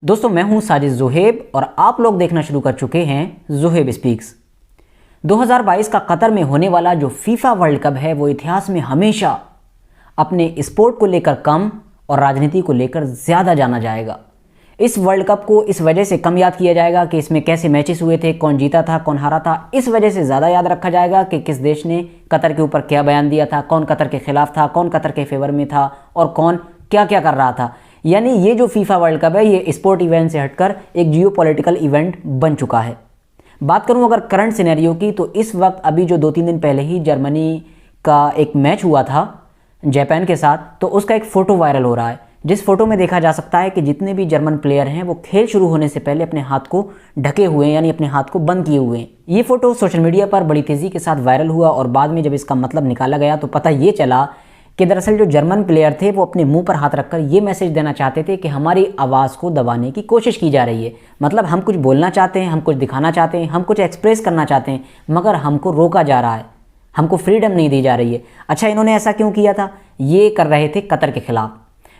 दोस्तों मैं हूं साजिद ज़ुहैब और आप लोग देखना शुरू कर चुके हैं ज़ुहैब स्पीक्स। 2022 का कतर में होने वाला जो फीफा वर्ल्ड कप है वो इतिहास में हमेशा अपने स्पोर्ट को लेकर कम और राजनीति को लेकर ज़्यादा जाना जाएगा। इस वर्ल्ड कप को इस वजह से कम याद किया जाएगा कि इसमें कैसे मैचेस हुए थे, कौन जीता था, कौन हारा था। इस वजह से ज़्यादा याद रखा जाएगा कि किस देश ने कतर के ऊपर क्या बयान दिया था, कौन कतर के खिलाफ था, कौन कतर के फेवर में था और कौन क्या क्या कर रहा था। यानी ये जो फीफा वर्ल्ड कप है ये स्पोर्ट इवेंट से हटकर एक जियोपॉलिटिकल इवेंट बन चुका है। बात करूं अगर करंट सिनेरियो की, तो इस वक्त अभी जो 2-3 दिन पहले ही जर्मनी का एक मैच हुआ था जापान के साथ, तो उसका एक फ़ोटो वायरल हो रहा है जिस फोटो में देखा जा सकता है कि जितने भी जर्मन प्लेयर हैं वो खेल शुरू होने से पहले अपने हाथ को ढके हुए हैं, यानी अपने हाथ को बंद किए हुए हैं। ये फोटो सोशल मीडिया पर बड़ी तेज़ी के साथ वायरल हुआ और बाद में जब इसका मतलब निकाला गया तो पता ये चला कि दरअसल जो जर्मन प्लेयर थे वो अपने मुंह पर हाथ रखकर ये मैसेज देना चाहते थे कि हमारी आवाज़ को दबाने की कोशिश की जा रही है। मतलब हम कुछ बोलना चाहते हैं, हम कुछ दिखाना चाहते हैं, हम कुछ एक्सप्रेस करना चाहते हैं, मगर हमको रोका जा रहा है, हमको फ्रीडम नहीं दी जा रही है। अच्छा, इन्होंने ऐसा क्यों किया था? ये कर रहे थे कतर के खिलाफ।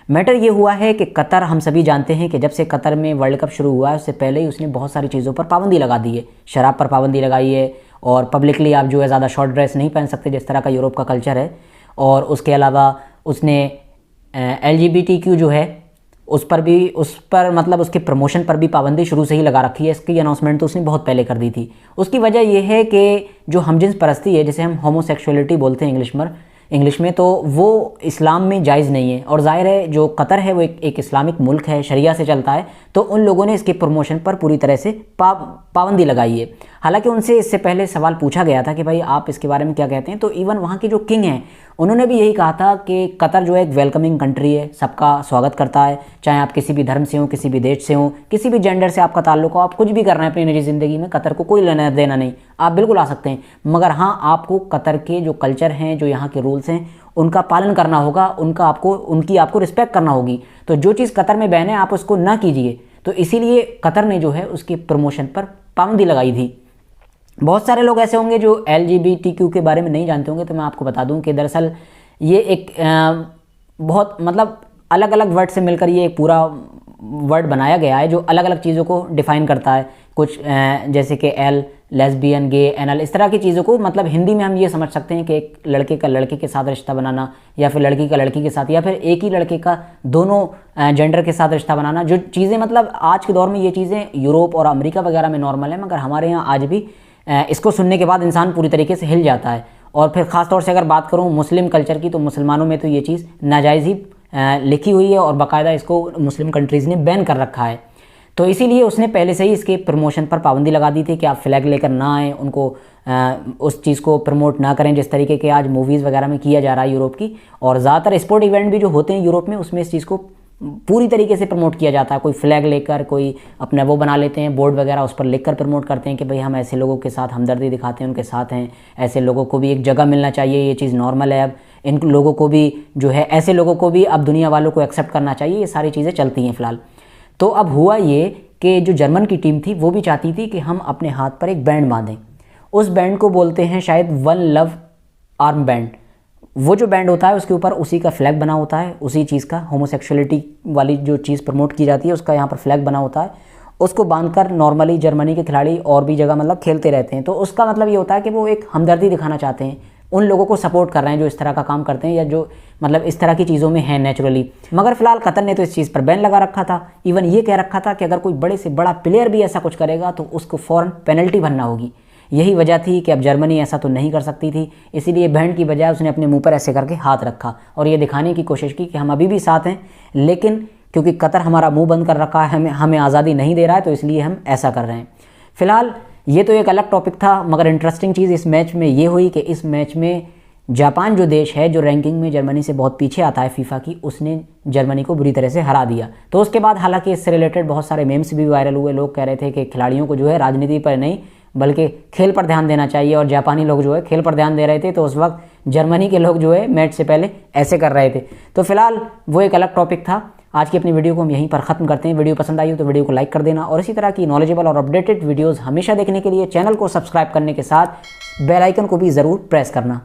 मैटर ये हुआ है कि कतर, हम सभी जानते हैं कि जब से कतर में वर्ल्ड कप शुरू हुआ है उससे पहले ही उसने बहुत सारी चीज़ों पर पाबंदी लगा दी है। शराब पर पाबंदी लगाई है और पब्लिकली आप जो है ज़्यादा शॉर्ट ड्रेस नहीं पहन सकते जिस तरह का यूरोप का कल्चर है। और उसके अलावा उसने LGBTQ जो है उस पर मतलब उसके प्रमोशन पर भी पाबंदी शुरू से ही लगा रखी है। इसकी अनाउंसमेंट तो उसने बहुत पहले कर दी थी। उसकी वजह यह है कि जो हमजिन्स परस्ती है, जिसे हम होमोसेक्सुअलिटी बोलते हैं इंग्लिश में, तो वो इस्लाम में जायज़ नहीं है। और ज़ाहिर है जो कतर है वो एक इस्लामिक मुल्क है, शरिया से चलता है, तो उन लोगों ने इसके प्रमोशन पर पूरी तरह से पाबंदी लगाई है। हालांकि उनसे इससे पहले सवाल पूछा गया था कि भाई आप इसके बारे में क्या कहते हैं, तो इवन वहाँ के जो किंग हैं उन्होंने भी यही कहा था कि कतर जो है एक वेलकमिंग कंट्री है, सबका स्वागत करता है, चाहे आप किसी भी धर्म से हो, किसी भी देश से हो, किसी भी जेंडर से आपका ताल्लुक हो, आप कुछ भी कर रहे हैं अपनी निजी ज़िंदगी में, कतर को कोई लेना देना नहीं, आप बिल्कुल आ सकते हैं। मगर हाँ, आपको कतर के जो कल्चर हैं, जो यहाँ के रूल्स हैं, उनका पालन करना होगा, उनकी आपको रिस्पेक्ट करना होगी। तो जो चीज़ कतर में बैन है आप उसको ना कीजिए। तो इसीलिए कतर ने जो है उसके प्रमोशन पर पाबंदी लगाई थी। बहुत सारे लोग ऐसे होंगे जो LGBTQ के बारे में नहीं जानते होंगे, तो मैं आपको बता दूं कि दरअसल ये एक बहुत मतलब अलग अलग वर्ड से मिलकर ये एक पूरा वर्ड बनाया गया है जो अलग अलग चीज़ों को डिफ़ाइन करता है। कुछ जैसे कि L, लेस्बियन, गे, एनल, इस तरह की चीज़ों को मतलब हिंदी में हम ये समझ सकते हैं कि एक लड़के का लड़के के साथ रिश्ता बनाना, या फिर लड़की का लड़की के साथ, या फिर एक ही लड़के का दोनों जेंडर के साथ रिश्ता बनाना। जो चीज़ें मतलब आज के दौर में ये चीज़ें यूरोप और अमेरिका वगैरह में नॉर्मल है, मगर हमारे यहाँ आज भी इसको सुनने के बाद इंसान पूरी तरीके से हिल जाता है। और फिर ख़ास तौर से अगर बात करूँ मुस्लिम कल्चर की, तो मुसलमानों में तो ये चीज़ नाजायज़ ही लिखी हुई है और बाकायदा इसको मुस्लिम कंट्रीज़ ने बैन कर रखा है। तो इसीलिए उसने पहले से ही इसके प्रमोशन पर पाबंदी लगा दी थी कि आप फ्लैग लेकर ना आएँ, उनको उस चीज़ को प्रमोट ना करें जिस तरीके के आज मूवीज़ वगैरह में किया जा रहा है यूरोप की। और ज़्यादातर स्पोर्ट इवेंट भी जो होते हैं यूरोप में, उसमें इस चीज़ को पूरी तरीके से प्रमोट किया जाता है। कोई फ्लैग लेकर, कोई अपना वो बना लेते हैं बोर्ड वगैरह, उस पर लिखकर प्रमोट करते हैं कि भाई हम ऐसे लोगों के साथ हमदर्दी दिखाते हैं, उनके साथ हैं, ऐसे लोगों को भी एक जगह मिलना चाहिए, ये चीज़ नॉर्मल है, अब इन लोगों को भी जो है, ऐसे लोगों को भी अब दुनिया वालों को एक्सेप्ट करना चाहिए। ये सारी चीज़ें चलती हैं फ़िलहाल। तो अब हुआ ये कि जो जर्मन की टीम थी वो भी चाहती थी कि हम अपने हाथ पर एक बैंड बांधें। उस बैंड को बोलते हैं शायद वन लव आर्म बैंड। वो जो बैंड होता है उसके ऊपर उसी का फ्लैग बना होता है, उसी चीज़ का, होमोसेक्सुअलिटी वाली जो चीज़ प्रमोट की जाती है उसका यहाँ पर फ्लैग बना होता है। उसको बांधकर नॉर्मली जर्मनी के खिलाड़ी और भी जगह मतलब खेलते रहते हैं। तो उसका मतलब ये होता है कि वो एक हमदर्दी दिखाना चाहते हैं, उन लोगों को सपोर्ट कर रहे हैं जो इस तरह का काम करते हैं या जो मतलब इस तरह की चीज़ों में हैं नेचुरली। मगर फिलहाल कतर ने तो इस चीज़ पर बैन लगा रखा था। इवन ये कह रखा था कि अगर कोई बड़े से बड़ा प्लेयर भी ऐसा कुछ करेगा तो उसको फ़ौरन पेनल्टी भरना होगी। यही वजह थी कि अब जर्मनी ऐसा तो नहीं कर सकती थी, इसीलिए बैंड की बजाय उसने अपने मुंह पर ऐसे करके हाथ रखा और ये दिखाने की कोशिश की कि हम अभी भी साथ हैं, लेकिन क्योंकि कतर हमारा मुंह बंद कर रखा है, हमें आज़ादी नहीं दे रहा है, तो इसलिए हम ऐसा कर रहे हैं। फ़िलहाल ये तो एक अलग टॉपिक था, मगर इंटरेस्टिंग चीज़ इस मैच में ये हुई कि इस मैच में जापान जो देश है, जो रैंकिंग में जर्मनी से बहुत पीछे आता है फीफा की, उसने जर्मनी को बुरी तरह से हरा दिया। तो उसके बाद हालांकि इससे रिलेटेड बहुत सारे मेम्स भी वायरल हुए। लोग कह रहे थे कि खिलाड़ियों को जो है राजनीति पर नहीं बल्कि खेल पर ध्यान देना चाहिए, और जापानी लोग जो है खेल पर ध्यान दे रहे थे, तो उस वक्त जर्मनी के लोग जो है मैच से पहले ऐसे कर रहे थे। तो फिलहाल वो एक अलग टॉपिक था। आज की अपनी वीडियो को हम यहीं पर ख़त्म करते हैं। वीडियो पसंद आई हो तो वीडियो को लाइक कर देना, और इसी तरह की नॉलेजेबल और अपडेटेड वीडियोज़ हमेशा देखने के लिए चैनल को सब्सक्राइब करने के साथ बेल आइकन को भी ज़रूर प्रेस करना।